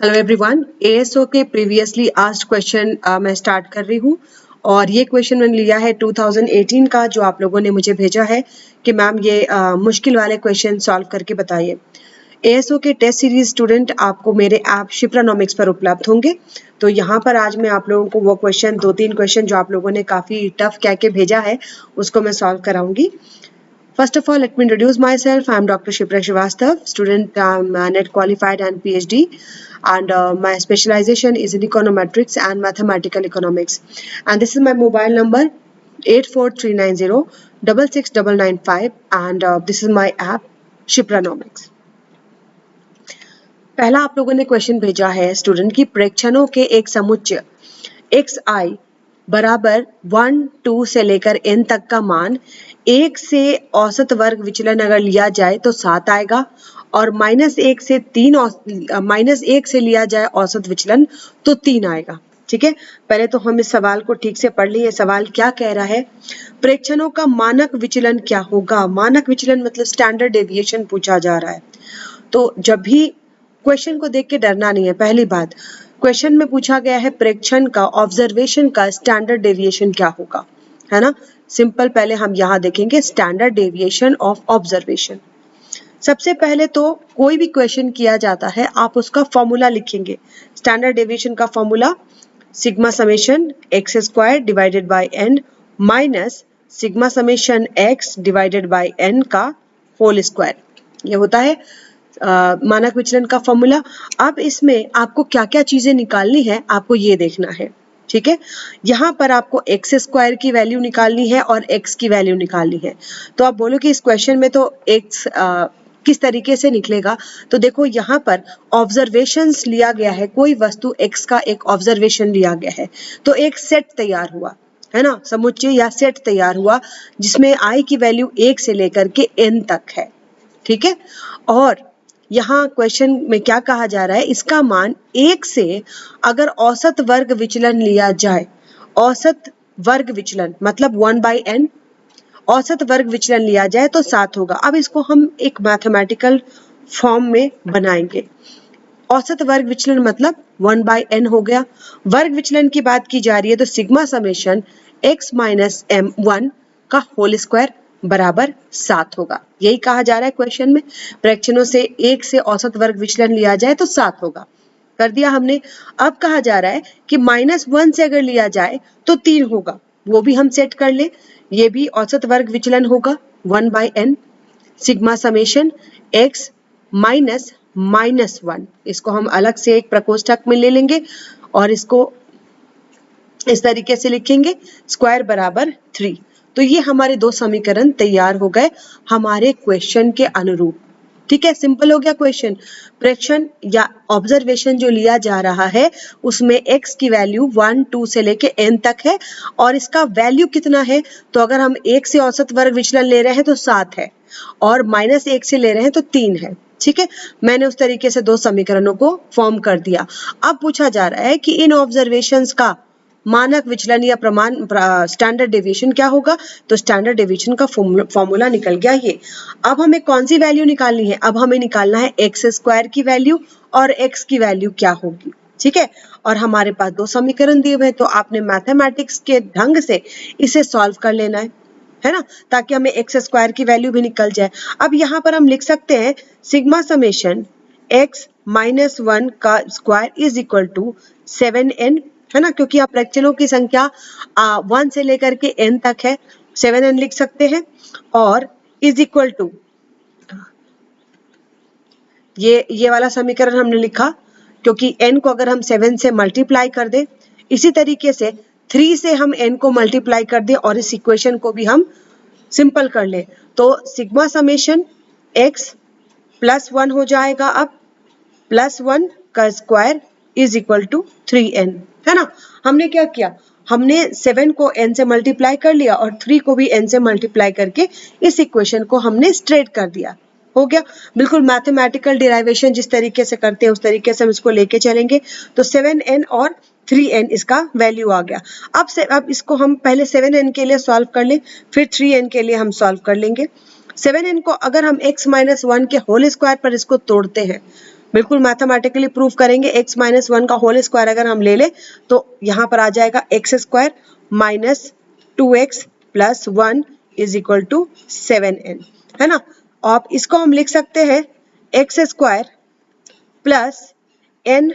Hello everyone, ASO के previously asked question मैं start कर रही हूँ और ये क्वेश्चन मैंने लिया है 2018 का, जो आप लोगों ने मुझे भेजा है कि मैम ये मुश्किल वाले क्वेश्चन सॉल्व करके बताइए। एएसओ के टेस्ट सीरीज स्टूडेंट आपको मेरे ऐप शिप्रानॉमिक्स पर उपलब्ध होंगे। तो यहाँ पर आज मैं आप लोगों को वो क्वेश्चन, 2-3 क्वेश्चन जो आप लोगों ने काफ़ी टफ कह के भेजा है उसको मैं solve कराऊंगी। First of all, let me introduce myself. I am Dr. Shipra Srivastav, student, NET qualified and PhD, and my specialization is in econometrics and mathematical economics. And this is my mobile number 84390 66995, and this is my app Shipranomics. पहला आप लोगों ने question भेजा है student की प्रेक्षणों के एक समुच्चय xi बराबर 1, 2 से लेकर n तक का मान 1 से औसत वर्ग विचलन अगर लिया जाए तो 7 आएगा और -1 से लिया जाए औसत विचलन तो 3 आएगा। ठीक है, पहले तो हम इस सवाल को ठीक से पढ़ लिए। सवाल क्या कह रहा है, प्रेक्षणों का मानक विचलन क्या होगा। मानक विचलन मतलब स्टैंडर्ड डेविएशन पूछा जा रहा है। तो जब भी क्वेश्चन को देख के डरना नहीं है। पहली बात, क्वेश्चन में पूछा गया है प्रेक्षण का, ऑब्जर्वेशन का स्टैंडर्ड डेविएशन क्या होगा, है ना। सिंपल, पहले हम यहाँ देखेंगे स्टैंडर्ड डेविएशन ऑफ ऑब्जर्वेशन। सबसे पहले तो कोई भी क्वेश्चन किया जाता है आप उसका फॉर्मूला लिखेंगे। स्टैंडर्ड डेविएशन का formula sigma summation x square divided by n minus sigma summation x divided by n का होल स्क्वायर, ये होता है मानक विचलन का फॉर्मूला। अब इसमें आपको क्या क्या चीजें निकालनी है आपको ये देखना है। ठीक है, यहाँ पर आपको एक्स स्क्वायर की वैल्यू निकालनी है और एक्स की वैल्यू निकालनी है। तो आप बोलो कि इस क्वेश्चन में तो एक्स किस तरीके से निकलेगा। तो देखो यहाँ पर ऑब्जर्वेशंस लिया गया है, कोई वस्तु एक्स का एक ऑब्जर्वेशन लिया गया है तो एक सेट तैयार हुआ, है ना, समुच्चय या सेट तैयार हुआ जिसमें आई की वैल्यू 1 से लेकर के n तक है। ठीक है, और यहाँ क्वेश्चन में क्या कहा जा रहा है, इसका मान 1 से अगर औसत वर्ग विचलन लिया जाए, औसत वर्ग विचलन मतलब 1/n, औसत वर्ग विचलन लिया जाए तो 7 होगा। अब इसको हम एक मैथमेटिकल फॉर्म में बनाएंगे। औसत वर्ग विचलन मतलब 1/n हो गया। वर्ग विचलन की बात की जा रही है तो sigma summation x minus m1 का होल स्क्वायर बराबर 7 होगा। यही कहा जा रहा है क्वेश्चन में, प्रेक्षणों से 1 से औसत वर्ग विचलन लिया जाए तो 7 होगा। कर दिया हमने। अब कहा जा रहा है कि -1 से अगर लिया जाए तो 3 होगा, वो भी हम सेट कर ले। ये भी औसत वर्ग विचलन होगा 1/n sigma summation x minus -1, इसको हम अलग से एक प्रकोष्ठक में ले लेंगे और इसको इस तरीके से लिखेंगे स्क्वायर बराबर 3। तो ये हमारे दो समीकरण तैयार हो गए हमारे क्वेश्चन के अनुरूप। ठीक है, सिंपल हो गया क्वेश्चन। प्रेक्षण या ऑब्जर्वेशन जो लिया जा रहा है उसमें x की वैल्यू 1, 2 से लेके n तक है और इसका वैल्यू कितना है, तो अगर हम 1 से औसत वर्ग विचलन ले रहे हैं तो 7 है और -1 से ले रहे हैं तो 3 है। ठीक है, मैंने उस तरीके से दो समीकरणों को फॉर्म कर दिया। अब पूछा जा रहा है कि इन ऑब्जर्वेशंस का मानक विचलन या प्रमाण स्टैंडर्ड डेविएशन क्या होगा। तो स्टैंडर्ड डेविएशन का फॉर्मूला निकल गया ये। अब हमें कौन सी वैल्यू निकालनी है, अब हमें निकालना है एक्स स्क्वायर की वैल्यू और एक्स की वैल्यू क्या होगी। ठीक है, और हमारे पास दो समीकरण दिए हुए हैं तो आपने मैथमेटिक्स के ढंग से इसे सॉल्व कर लेना है ना, ताकि हमें एक्स स्क्वायर की वैल्यू भी निकल जाए। अब यहाँ पर हम लिख सकते हैं सिग्मा समेशन एक्स माइनस 1 का square is equal to 7n, है ना, क्योंकि आप प्रेक्षणों की संख्या 1 से लेकर के n तक है, 7n लिख सकते हैं। और इज इक्वल टू ये वाला समीकरण हमने लिखा क्योंकि n को अगर हम 7 से मल्टीप्लाई कर दें, इसी तरीके से 3 से हम n को मल्टीप्लाई कर दें और इस इक्वेशन को भी हम सिंपल कर ले तो सिग्मा समेशन x प्लस 1 हो जाएगा। अब +1 का square is equal to 3n, है ना। हमने क्या किया, हमने 7 को n से मल्टीप्लाई कर लिया और 3 को भी n से मल्टीप्लाई करके इस इक्वेशन को हमने स्ट्रेट कर दिया। हो गया, बिल्कुल मैथमेटिकल डिराइवेशन जिस तरीके से करते हैं उस तरीके से हम इसको लेके चलेंगे। तो 7n और 3n इसका वैल्यू आ गया। अब इसको हम पहले 7n के लिए सॉल्व कर लें, फिर 3n के लिए हम सॉल्व कर लेंगे। 7n को अगर हम x माइनस 1 के होल स्क्वायर पर इसको तोड़ते हैं, बिल्कुल मैथमेटिकली प्रूव करेंगे। x माइनस 1 का होल स्क्वायर अगर हम ले लें तो यहाँ पर आ जाएगा x square minus 2x plus 1 is equal to 7n, है ना। अब इसको हम लिख सकते हैं x square plus n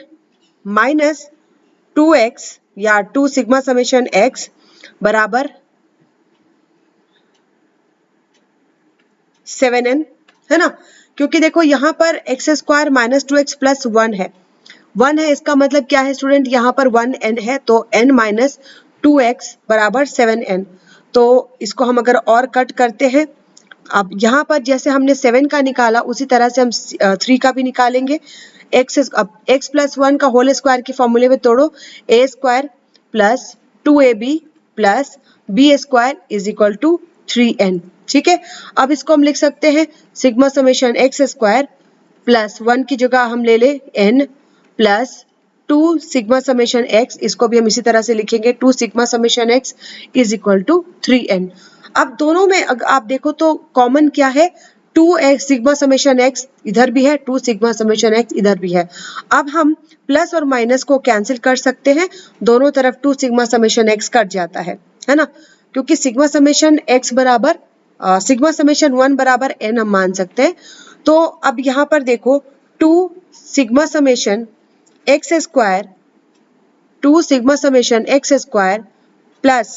minus 2x या 2 सिग्मा समेशन x बराबर 7n, है ना। क्योंकि देखो यहाँ पर x square minus 2x plus 1 है, 1 है, इसका मतलब क्या है स्टूडेंट, यहाँ पर 1n है तो n माइनस 2x बराबर 7n। तो इसको हम अगर और कट करते हैं, अब यहाँ पर जैसे हमने 7 का निकाला उसी तरह से हम 3 का भी निकालेंगे। x प्लस 1 का होल स्क्वायर की फॉर्मूले में तोड़ो, a square plus 2ab plus b square is equal to 3n, ठीक है। अब इसको हम लिख सकते हैं sigma summation x square plus 1 की जगह हम ले ले n plus 2 sigma summation x, इसको भी हम इसी तरह से लिखेंगे 2 sigma summation x is equal to 3n। अब दोनों में अगर आप देखो तो कॉमन क्या है, 2 सिग्मा समेशन x इधर भी है, 2 सिग्मा समेशन x इधर भी है। अब हम प्लस और माइनस को कैंसिल कर सकते हैं, दोनों तरफ 2 सिग्मा समेशन x कट जाता है ना, क्योंकि सिग्मा समेशन x बराबर सिग्मा समेशन 1 बराबर n हम मान सकते हैं। तो अब यहाँ पर देखो 2 sigma summation x square 2 sigma summation x square plus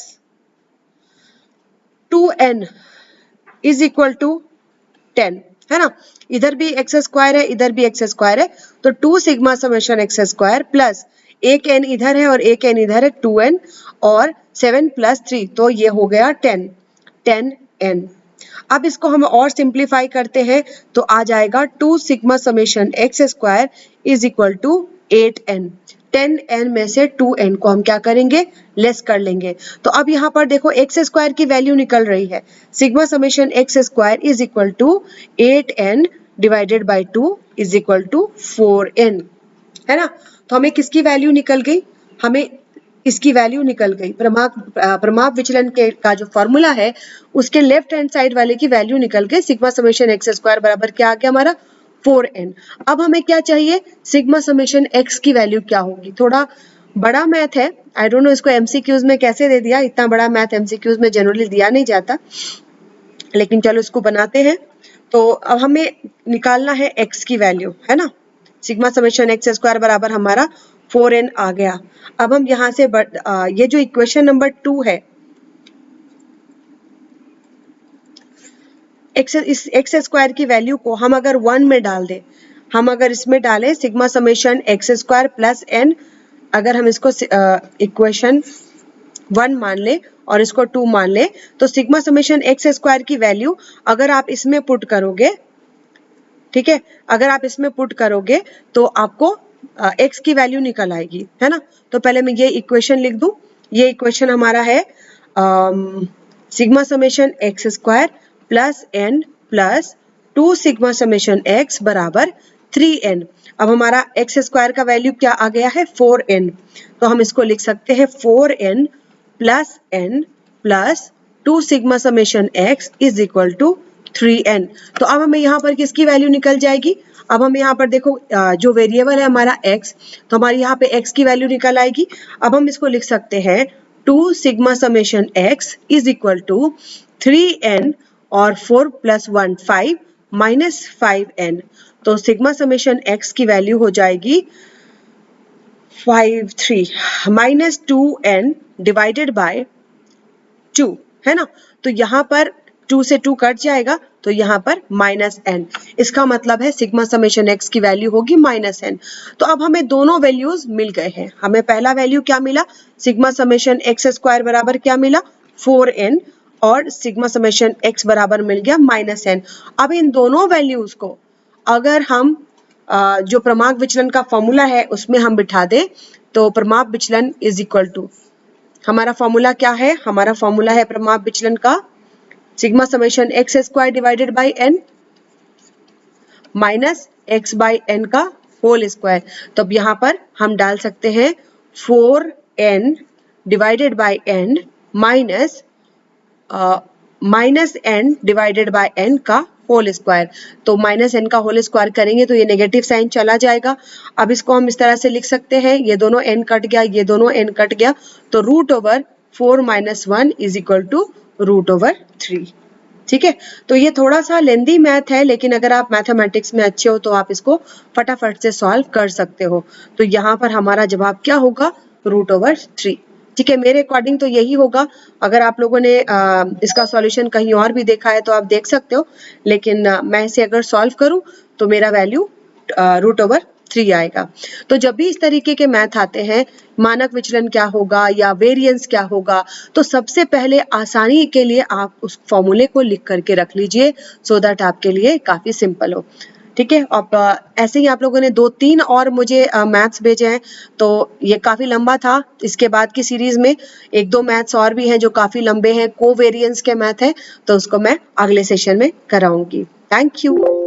2n is equal to 10, है ना। इधर भी एक्स स्क्वायर है, इधर भी एक्स स्क्वायर है, तो 2 sigma summation x square plus एक n इधर है और एक n इधर है 2n और 7 प्लस 3, तो ये हो गया 10n। अब इसको हम और सिंप्लीफाई करते हैं तो आ जाएगा 2 sigma summation x square is equal to 8n। 10n में से 2n को हम क्या करेंगे, लेस कर लेंगे। तो अब यहाँ पर देखो एक्स स्क्वायर की वैल्यू निकल रही है, sigma summation x square is equal to 8n divided by 2 is equal to 4n, है ना। तो हमें किसकी वैल्यू निकल गई, हमें इसकी वैल्यू निकल गई, प्रमाप विचलन के का जो फॉर्मूला है उसके लेफ्ट हैंड साइड वाले की वैल्यू निकल गई, सिग्मा समेशन एक्स स्क्वायर बराबर क्या आ गया हमारा 4n। अब हमें क्या चाहिए, सिग्मा समेशन x की वैल्यू क्या होगी। थोड़ा बड़ा मैथ है, आई डोंट नो इसको एमसीक्यूज में कैसे दे दिया, इतना बड़ा मैथ एमसीक्यूज में जनरली दिया नहीं जाता, लेकिन चलो इसको बनाते हैं। तो अब हमें निकालना है x की वैल्यू, है ना। सिग्मा समेशन एक्स स्क्वायर बराबर हमारा 4n आ गया। अब हम यहाँ से ये जो इक्वेशन नंबर 2 है, इस एक्स स्क्वायर की वैल्यू को हम अगर 1 में डाल दें, हम अगर इसमें डालें sigma summation x square plus n, अगर हम इसको इक्वेशन 1 मान ले और इसको 2 मान ले, तो सिग्मा समेशन एक्स स्क्वायर की वैल्यू अगर आप इसमें पुट करोगे, ठीक है, अगर आप इसमें पुट करोगे तो आपको x की वैल्यू निकल आएगी, है ना। तो पहले मैं ये इक्वेशन लिख दूं, ये इक्वेशन हमारा है sigma summation x square plus n plus 2 sigma summation x बराबर 3n। अब हमारा एक्स स्क्वायर का वैल्यू क्या आ गया है 4n, तो हम इसको लिख सकते हैं 4n plus n plus 2 sigma summation x is equal to 3n। तो अब हमें यहाँ पर किसकी वैल्यू निकल जाएगी, अब हम यहाँ पर देखो जो वेरिएबल है हमारा x, तो हमारी यहाँ पे x की वैल्यू निकल आएगी। अब हम इसको लिख सकते हैं 2 sigma summation x is equal to 3n और 4 प्लस 1 5 माइनस 5n। तो सिग्मा समेशन x की वैल्यू हो जाएगी 3 माइनस 2n डिवाइडेड बाय 2, है ना। तो यहाँ पर 2 से 2 कट जाएगा तो यहाँ पर माइनस n, इसका मतलब है सिग्मा समेशन x की वैल्यू होगी माइनस n। तो अब हमें दोनों वैल्यूज मिल गए हैं, हमें पहला वैल्यू क्या मिला, सिग्मा समेशन एक्स स्क्वायर बराबर क्या मिला 4n और सिग्मा समेशन x बराबर मिल गया माइनस n। अब इन दोनों वैल्यूज को अगर हम जो प्रमाप विचलन का फॉर्मूला है उसमें हम बिठा दें तो प्रमाप विचलन इज इक्वल टू, हमारा फॉर्मूला क्या है, हमारा फॉर्मूला है प्रमाप विचलन का sigma summation x square divided by n minus x by n का होल स्क्वायर। तो अब यहाँ पर हम डाल सकते हैं 4n divided by n minus n divided by n का होल स्क्वायर, तो माइनस एन का होल स्क्वायर करेंगे तो ये नेगेटिव साइन चला जाएगा। अब इसको हम इस तरह से लिख सकते हैं, ये दोनों एन कट गया, ये दोनों एन कट गया, तो root over 4 - 1 is equal to root over 3। ठीक है, तो ये थोड़ा सा लेंदी मैथ है, लेकिन अगर आप मैथमेटिक्स में अच्छे हो तो आप इसको फटाफट से सॉल्व कर सकते हो। तो यहाँ पर हमारा जवाब क्या होगा, रूट ओवर 3। ठीक है, मेरे अकॉर्डिंग तो यही होगा। अगर आप लोगों ने इसका सॉल्यूशन कहीं और भी देखा है तो आप देख सकते हो, लेकिन मैं इसे अगर सॉल्व करूं तो मेरा वैल्यू रूट ओवर 3 आएगा। तो जब भी इस तरीके के मैथ आते हैं, मानक विचलन क्या होगा या वेरिएंस क्या होगा, तो सबसे पहले आसानी के लिए आप उस फॉर्मूले को लिख करके रख लीजिए, सो दैट आपके लिए काफी सिंपल हो। ठीक है, अब ऐसे ही आप लोगों ने 2-3 और मुझे मैथ्स भेजे हैं, तो ये काफी लंबा था। इसके बाद की सीरीज में 1-2 मैथ्स और भी हैं जो काफी लंबे हैं, कोवेरिएंस के मैथ हैं, तो उसको मैं अगले सेशन में कराऊंगी। Thank you.